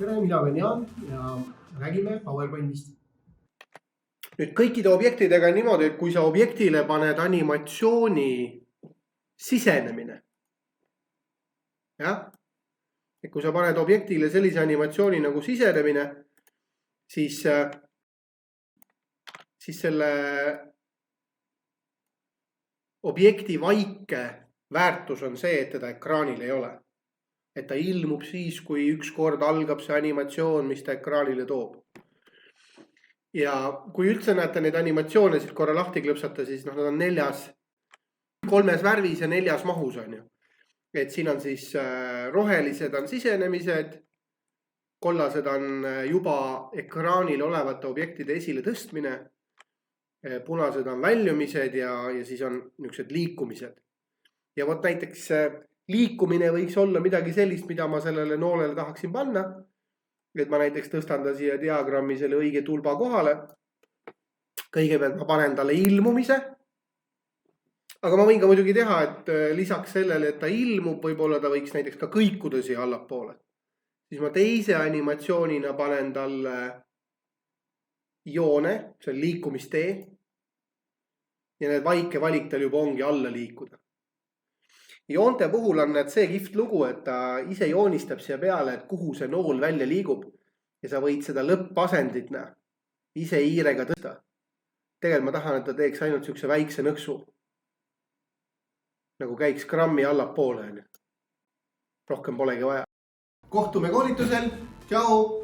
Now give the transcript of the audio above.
tere, mina olen Jaan ja räägime PowerPointist. Nüüd kõikide objektidega on niimoodi, et kui sa objektile paned animatsiooni sisenemine. Jah? Et kui sa paned objektile sellise animatsiooni nagu sisenemine, siis selle objekti vaike väärtus on see, et teda ekraanil ei ole. Et ta ilmub siis, kui üks kord algab see animatsioon, mis ta ekraanile toob. Ja kui üldse näete neid animatsioone, siis korra lahti klõpsata, siis nad on 3 värvis ja 4 mahus on ju. Et siin on siis rohelised on sisenemised, kollased on juba ekraanil olevate objektide esile tõstmine, punased on väljumised ja siis on niisugused liikumised. Ja vot näiteks liikumine võiks olla midagi sellist, mida ma sellele noolele tahaksin panna. Et ma näiteks tõstan ta siia diagrammi selle õige tulba kohale. Kõigepealt ma panen talle ilmumise. Aga ma võin ka muidugi teha, et lisaks sellele, et ta ilmub, võib-olla ta võiks näiteks ka kõikuda siia allapoole. Siis ma teise animatsioonina panen talle joone, see on liikumistee. Ja need vaike valik tal juba ongi alla liikuda. Joonte puhul on see kihvt lugu, et ta ise joonistab siia peale, et kuhu see nool välja liigub. Ja sa võid seda lõppasendit ise hiirega tõsta. Tegelikult ma tahan, et ta teeks ainult siukse väikse nõksu. Nagu käiks grammi allapoole. Rohkem polegi vaja. Kohtume koolitusel. Tšau!